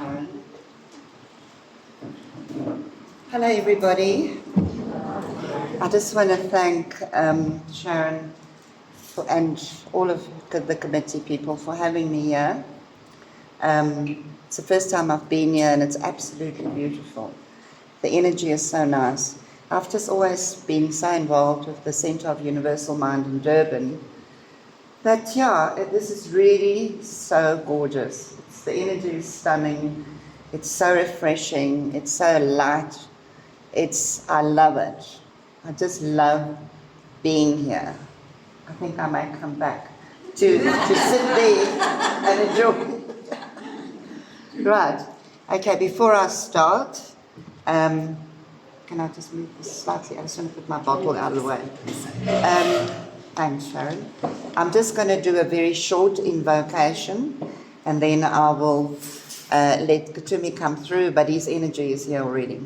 Sharon. Hello, everybody. I just want to thank Sharon and all of the committee people for having me here. It's the first time I've been here, and it's absolutely beautiful. The energy is so nice. I've just always been so involved with the Centre of Universal Mind in Durban that, this is really so gorgeous. The energy is stunning. It's so refreshing. It's so light. I love it. I just love being here. I think I might come back to sit there and enjoy. Right. Okay, before I start, can I just move this slightly? I just want to put my bottle out of the way. Thanks, Sharon. I'm just going to do a very short invocation, and then I will let Kuthumi come through, but his energy is here already.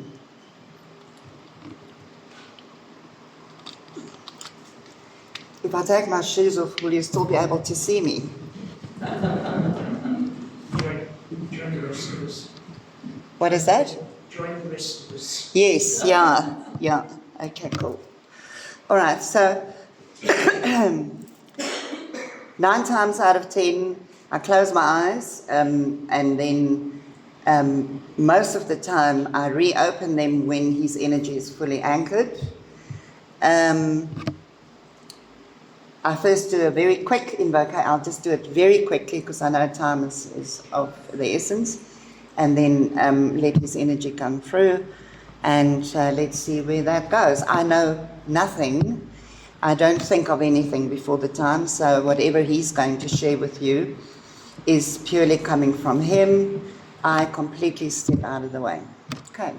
If I take my shoes off, will you still be able to see me? Join the rest of us. What is that? Join the rest of us. Yes, yeah. Okay, cool. All right, so 9 times out of 10, I close my eyes, and then most of the time I reopen them when his energy is fully anchored. I first do a very quick invocation. I'll just do it very quickly because I know time is of the essence. And then let his energy come through, and let's see where that goes. I know nothing. I don't think of anything before the time, so whatever he's going to share with you is purely coming from him. I completely step out of the way. Okay.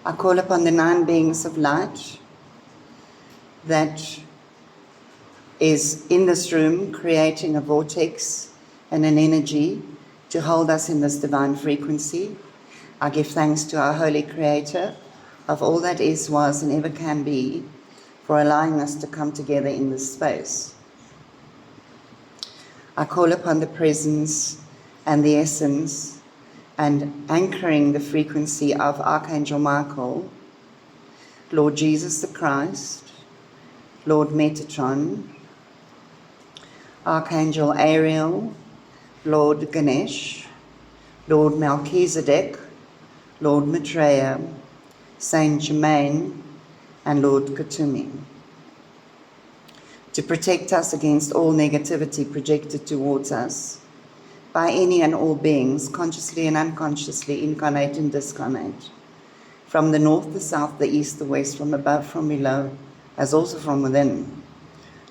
I call upon the 9 beings of light that is in this room, creating a vortex and an energy to hold us in this divine frequency. I give thanks to our Holy Creator of all that is, was, and ever can be, for allowing us to come together in this space. I call upon the presence and the essence and anchoring the frequency of Archangel Michael, Lord Jesus the Christ, Lord Metatron, Archangel Ariel, Lord Ganesh, Lord Melchizedek, Lord Maitreya, Saint Germain, and Lord Kuthumi, to protect us against all negativity projected towards us by any and all beings, consciously and unconsciously, incarnate and discarnate, from the north, the south, the east, the west, from above, from below, as also from within,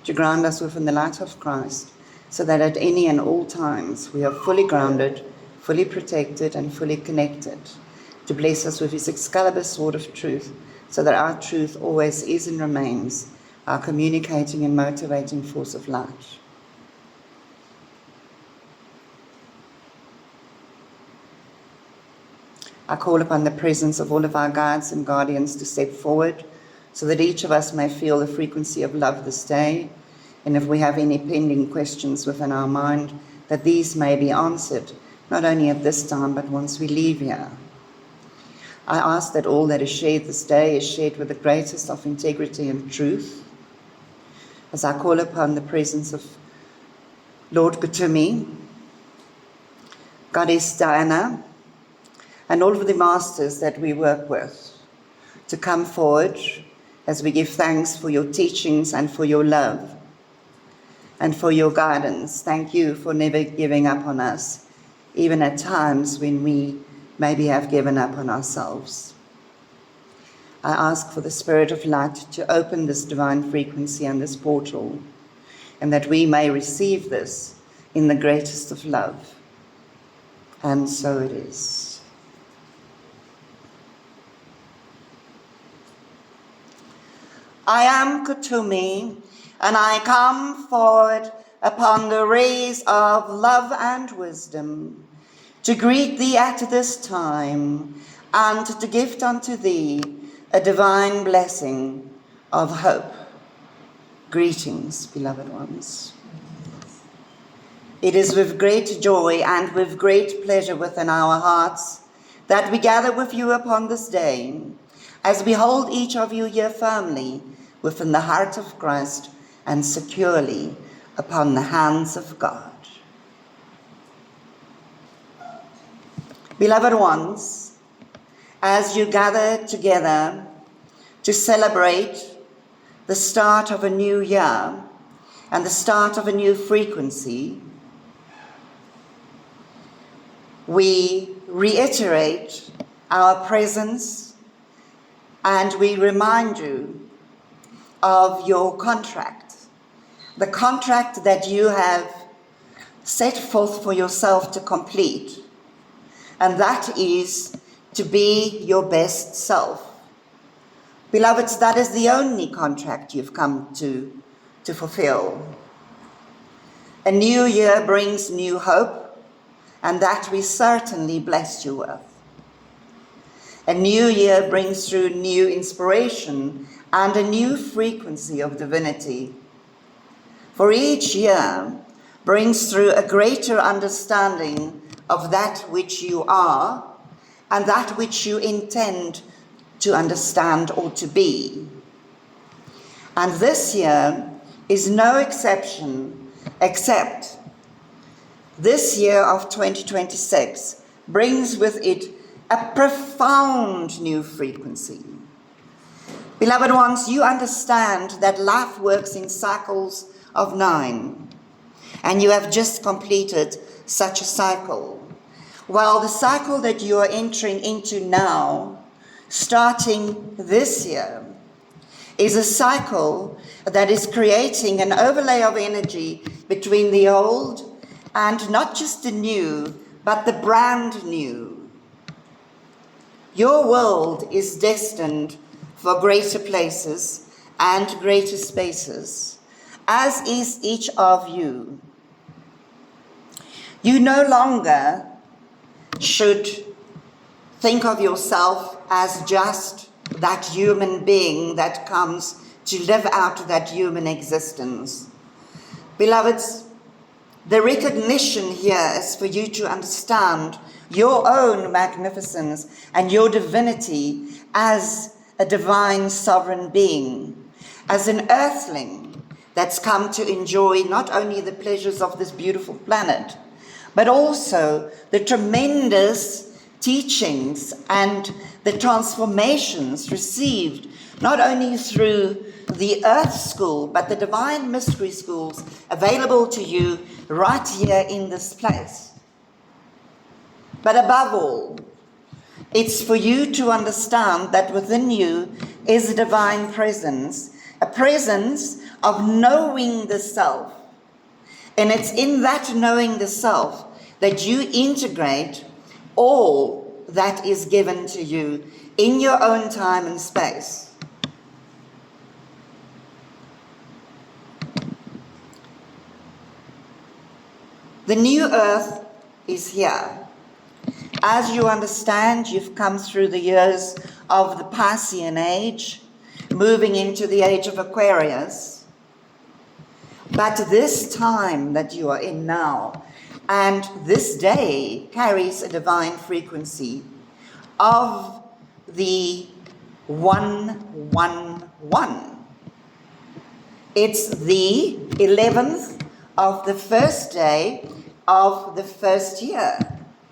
to ground us within the light of Christ, so that at any and all times we are fully grounded, fully protected, and fully connected, to bless us with his Excalibur sword of truth, so that our truth always is and remains our communicating and motivating force of light. I call upon the presence of all of our guides and guardians to step forward, so that each of us may feel the frequency of love this day, and if we have any pending questions within our mind, that these may be answered, not only at this time, but once we leave here. I ask that all that is shared this day is shared with the greatest of integrity and truth. As I call upon the presence of Lord Kuthumi, Goddess Diana, and all of the masters that we work with, to come forward as we give thanks for your teachings and for your love and for your guidance. Thank you for never giving up on us, even at times when we maybe have given up on ourselves. I ask for the Spirit of Light to open this divine frequency and this portal, and that we may receive this in the greatest of love. And so it is. I am Kuthumi, and I come forward upon the rays of love and wisdom to greet thee at this time, and to gift unto thee a divine blessing of hope, Greetings, beloved ones. It is with great joy and with great pleasure within our hearts that we gather with you upon this day, as we hold each of you here firmly within the heart of Christ and securely upon the hands of God. Beloved ones, as you gather together to celebrate the start of a new year and the start of a new frequency, we reiterate our presence and we remind you of your contract, the contract that you have set forth for yourself to complete, and that is to be your best self. Beloveds, that is the only contract you've come to fulfill. A new year brings new hope, and that we certainly bless you with. A new year brings through new inspiration and a new frequency of divinity. For each year brings through a greater understanding of that which you are and that which you intend to understand or to be. And this year is no exception, except this year of 2026 brings with it a profound new frequency. Beloved ones, you understand that life works in cycles of 9, and you have just completed such a cycle. While the cycle that you are entering into now, starting this year, is a cycle that is creating an overlay of energy between the old and not just the new, but the brand new. Your world is destined for greater places and greater spaces, as is each of you. You no longer should think of yourself as just that human being that comes to live out that human existence. Beloveds, the recognition here is for you to understand your own magnificence and your divinity as a divine sovereign being, as an earthling that's come to enjoy not only the pleasures of this beautiful planet, but also the tremendous teachings and the transformations received not only through the Earth School, but the Divine Mystery Schools available to you right here in this place. But above all, it's for you to understand that within you is a divine presence, a presence of knowing the self. And it's in that knowing the self that you integrate all that is given to you in your own time and space. The new earth is here. As you understand, you've come through the years of the Piscean age, moving into the age of Aquarius. But this time that you are in now, and this day carries a divine frequency of the 111. It's the 11th of the first day of the first year,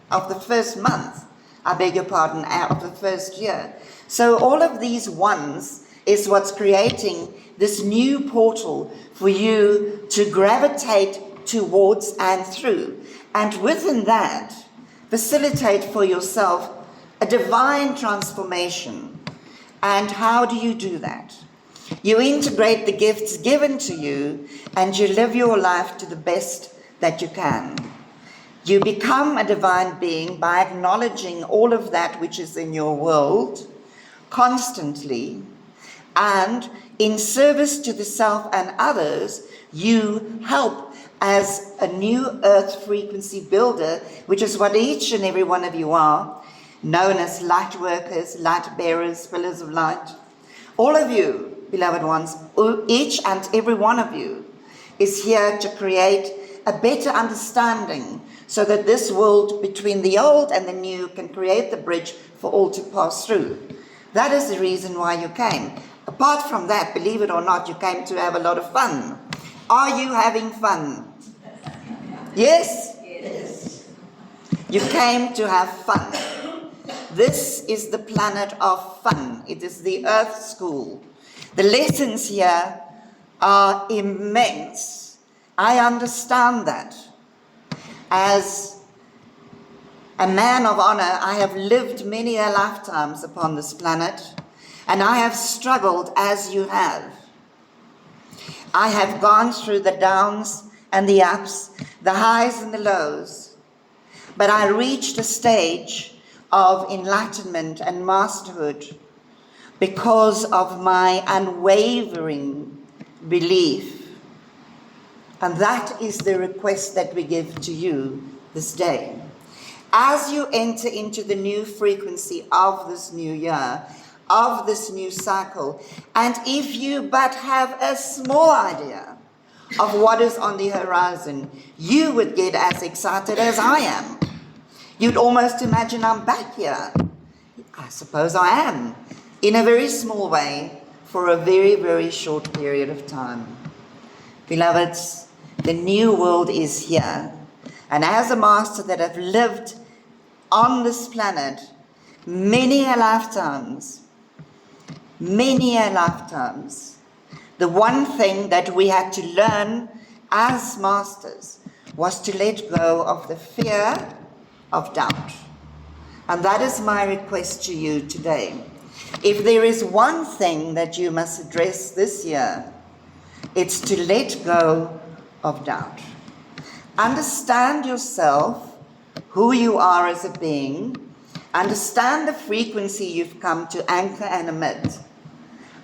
of the first month, I beg your pardon, of the first year. So all of these ones is what's creating this new portal for you to gravitate towards and through. And within that, facilitate for yourself a divine transformation. And how do you do that? You integrate the gifts given to you and you live your life to the best that you can. You become a divine being by acknowledging all of that which is in your world constantly, and in service to the self and others, you help as a new earth frequency builder, which is what each and every one of you are, known as light workers, light bearers, pillars of light. All of you beloved ones, each and every one of you is here to create a better understanding so that this world between the old and the new can create the bridge for all to pass through. That is the reason why you came. Apart from that, believe it or not, you came to have a lot of fun. Are you having fun? Yes? Yes. You came to have fun. This is the planet of fun. It is the Earth School. The lessons here are immense. I understand that. As a man of honor, I have lived many a lifetimes upon this planet, and I have struggled as you have. I have gone through the downs and the ups, the highs and the lows, but I reached a stage of enlightenment and masterhood because of my unwavering belief. And that is the request that we give to you this day. As you enter into the new frequency of this new year, of this new cycle, and if you but have a small idea of what is on the horizon, you would get as excited as I am. You'd almost imagine I'm back here. I suppose I am, in a very small way, for a very, very short period of time. Beloveds, the new world is here. And as a master that have lived on this planet many a lifetimes, the one thing that we had to learn as masters was to let go of the fear of doubt. And that is my request to you today. If there is one thing that you must address this year, it's to let go of doubt. Understand yourself, who you are as a being, understand the frequency you've come to anchor and emit,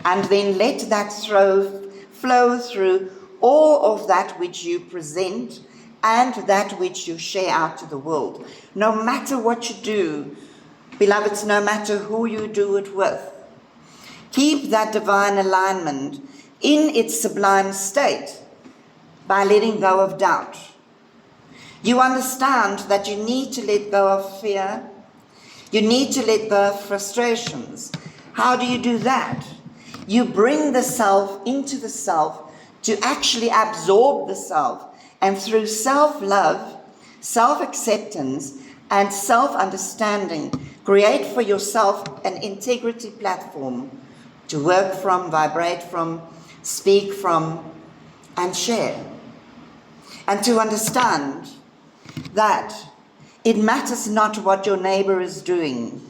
and then let that flow through all of that which you present and that which you share out to the world. No matter what you do, beloveds, no matter who you do it with, keep that divine alignment in its sublime state by letting go of doubt. You understand that you need to let go of fear. You need to let go of frustrations. How do you do that? You bring the self into the self to actually absorb the self, and through self-love, self-acceptance, and self-understanding, create for yourself an integrity platform to work from, vibrate from, speak from, and share. And to understand that it matters not what your neighbor is doing,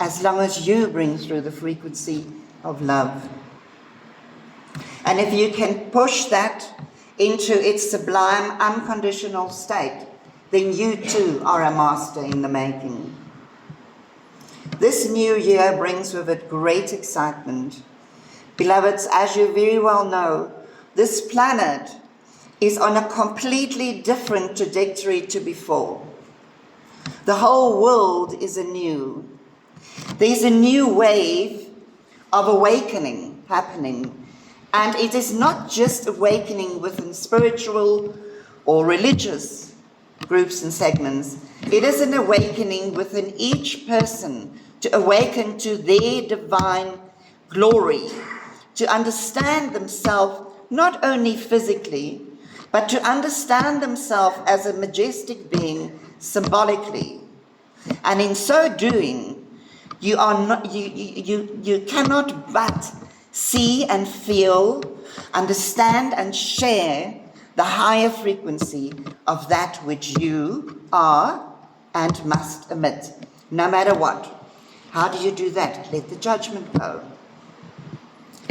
as long as you bring through the frequency of love. And if you can push that into its sublime, unconditional state, then you too are a master in the making. This new year brings with it great excitement. Beloveds, as you very well know, this planet is on a completely different trajectory to before. The whole world is anew. There's a new wave of awakening happening. And it is not just awakening within spiritual or religious groups and segments. It is an awakening within each person to awaken to their divine glory, to understand themselves not only physically, but to understand themselves as a majestic being symbolically. And in so doing, you cannot but see and feel, understand and share the higher frequency of that which you are and must emit, no matter what. How do you do that? Let the judgment go.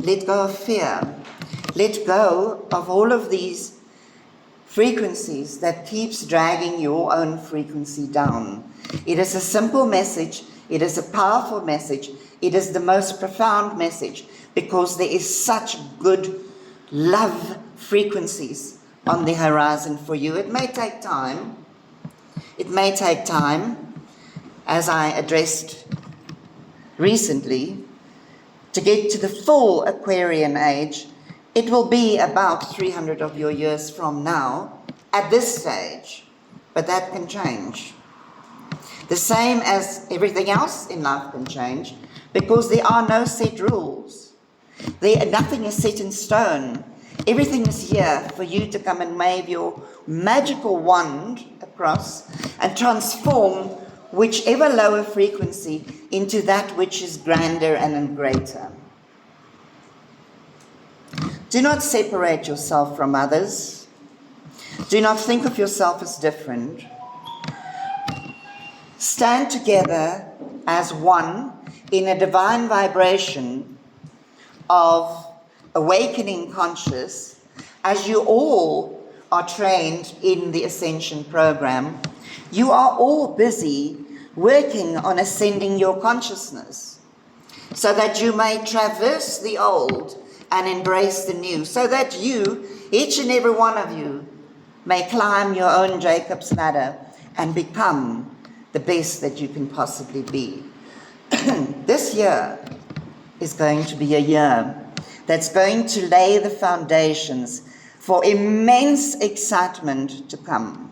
Let go of fear. Let go of all of these frequencies that keeps dragging your own frequency down. It is a simple message. It is a powerful message. It is the most profound message, because there is such good love frequencies on the horizon for you. It may take time. It may take time, as I addressed recently, To get to the full Aquarian age, it will be about 300 of your years from now, at this stage, but that can change. The same as everything else in life can change, because there are no set rules. Nothing is set in stone. Everything is here for you to come and wave your magical wand across and transform whichever lower frequency into that which is grander and greater. Do not separate yourself from others. Do not think of yourself as different. Stand together as one in a divine vibration of awakening conscious, as you all are trained in the Ascension program. You are all busy working on ascending your consciousness so that you may traverse the old and embrace the new, so that you, each and every one of you, may climb your own Jacob's ladder and become the best that you can possibly be. This year is going to be a year that's going to lay the foundations for immense excitement to come.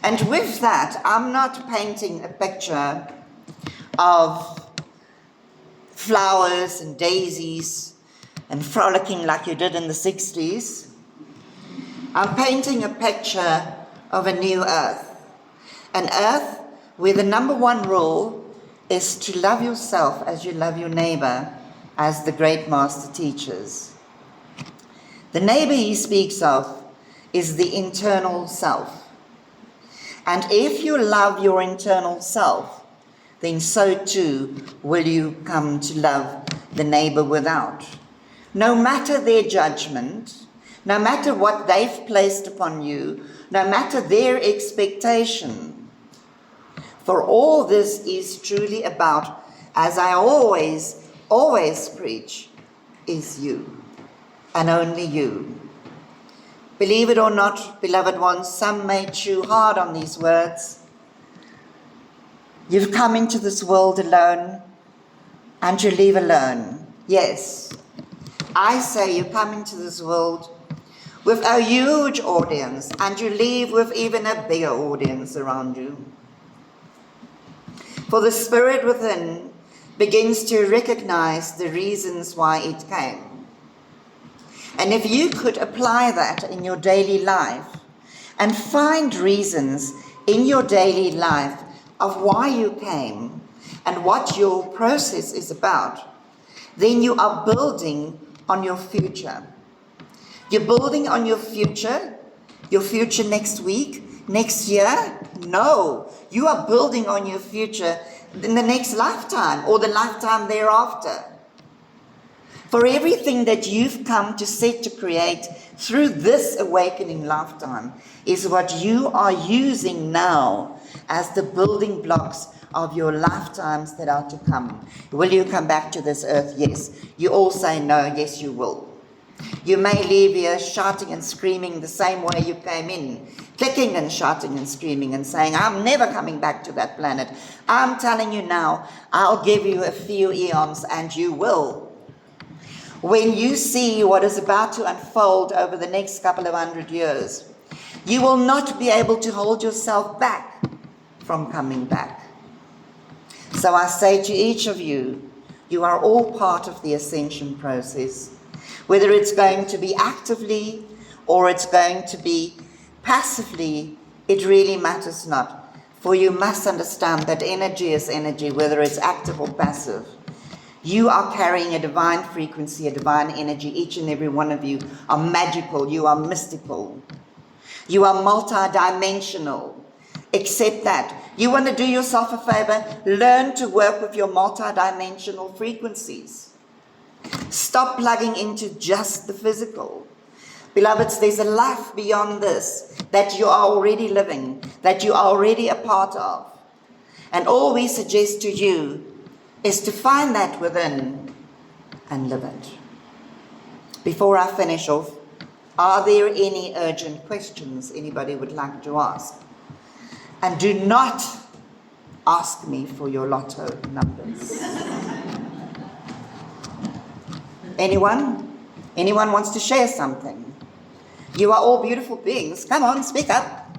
And with that, I'm not painting a picture of flowers and daisies and frolicking like you did in the 60s. I'm painting a picture of a new earth. An earth where the number one rule is to love yourself as you love your neighbor, as the great master teaches. The neighbor he speaks of is the internal self. And if you love your internal self, then so too will you come to love the neighbor without. No matter their judgment, no matter what they've placed upon you, no matter their expectation. For all this is truly about, as I always preach, is you, and only you. Believe it or not, beloved ones, some may chew hard on these words. You've come into this world alone, and you leave alone. Yes, I say you come into this world with a huge audience, and you leave with even a bigger audience around you. For the spirit within begins to recognize the reasons why it came. And if you could apply that in your daily life and find reasons in your daily life of why you came and what your process is about, then you are building on your future. You're building on your future next week, next year? No, you are building on your future in the next lifetime or the lifetime thereafter. For everything that you've come to set to create through this awakening lifetime is what you are using now as the building blocks of your lifetimes that are to come. Will you come back to this earth? Yes. You all say no. Yes, you will. You may leave here shouting and screaming the same way you came in, clicking and shouting and screaming and saying, I'm never coming back to that planet. I'm telling you now, I'll give you a few eons and you will. When you see what is about to unfold over the next couple of 100 years, you will not be able to hold yourself back from coming back. So I say to each of you, you are all part of the ascension process. Whether it's going to be actively or it's going to be passively, it really matters not. For you must understand that energy is energy, whether it's active or passive. You are carrying a divine frequency, a divine energy. Each and every one of you are magical. You are mystical. You are multidimensional. Accept that. You want to do yourself a favor? Learn to work with your multidimensional frequencies. Stop plugging into just the physical. Beloveds, there's a life beyond this that you are already living, that you are already a part of. And all we suggest to you is to find that within and live it. Before I finish off, are there any urgent questions anybody would like to ask? And do not ask me for your lotto numbers. Anyone? Anyone wants to share something? You are all beautiful beings. Come on, speak up.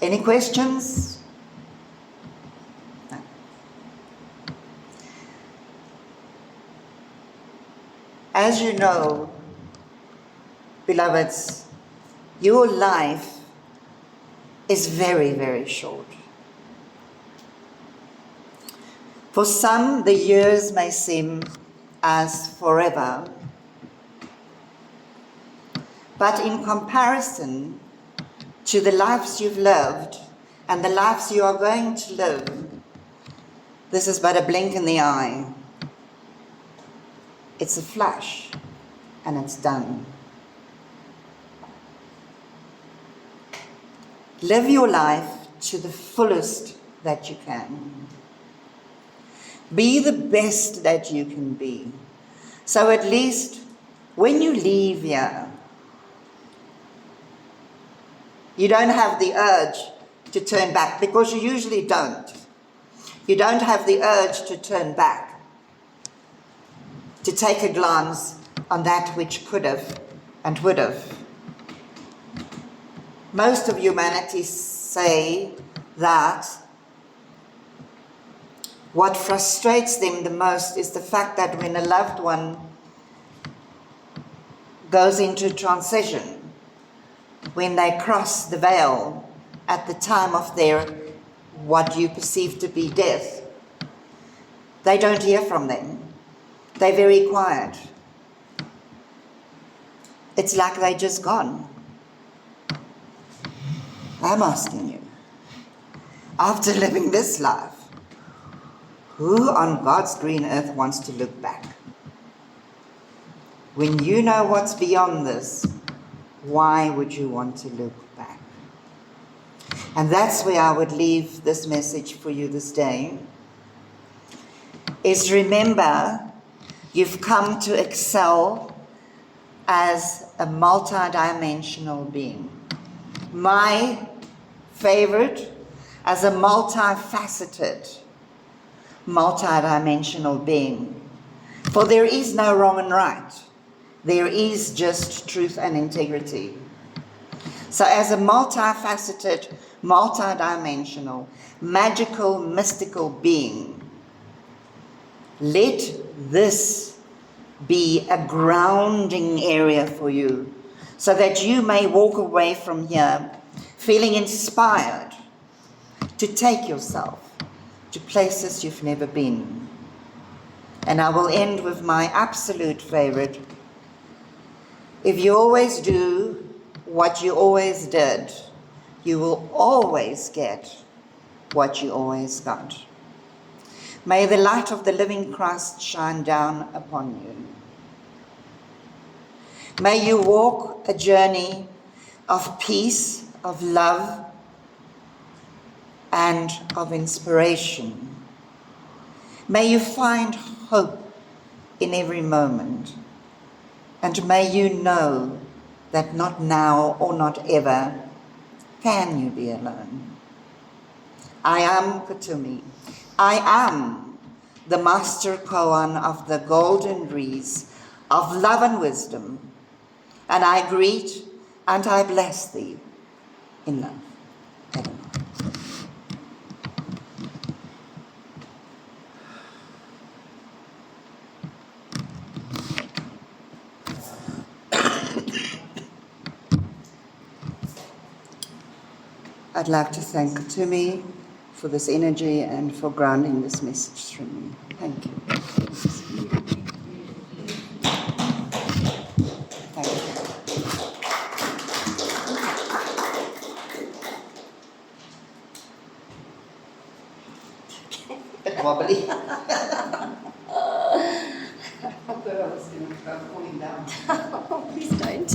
Any questions? No. As you know, beloveds, your life is very, very short. For some, the years may seem as forever, but in comparison to the lives you've lived and the lives you are going to live, this is but a blink in the eye. It's a flash, and it's done. Live your life to the fullest that you can. Be the best that you can be. So at least when you leave here, you don't have the urge to turn back, because you usually don't. You don't have the urge to turn back, to take a glance on that which could have and would have. Most of humanity say that what frustrates them the most is the fact that when a loved one goes into transition, when they cross the veil at the time of their, what you perceive to be death, they don't hear from them. They're very quiet. It's like they're just gone. I'm asking you, after living this life, who on God's green earth wants to look back? When you know what's beyond this, why would you want to look back? And that's where I would leave this message for you this day, is remember, you've come to excel as a multidimensional being. My favorite, as a multifaceted, multidimensional being. For there is no wrong and right. There is just truth and integrity. So as a multifaceted, multidimensional, magical, mystical being, let this be a grounding area for you, so that you may walk away from here feeling inspired to take yourself to places you've never been. And I will end with my absolute favorite. If you always do what you always did, you will always get what you always got. May the light of the living Christ shine down upon you. May you walk a journey of peace, of love, and of inspiration. May you find hope in every moment. And may you know that not now or not ever can you be alone. I am Kuthumi. I am the master koan of the golden wreaths of love and wisdom. And I greet and I bless thee in love. Amen. I'd like to thank Kuthumi for this energy and for grounding this message through me. Thank you. Bit wobbly. I thought I was going to go falling down. Please don't.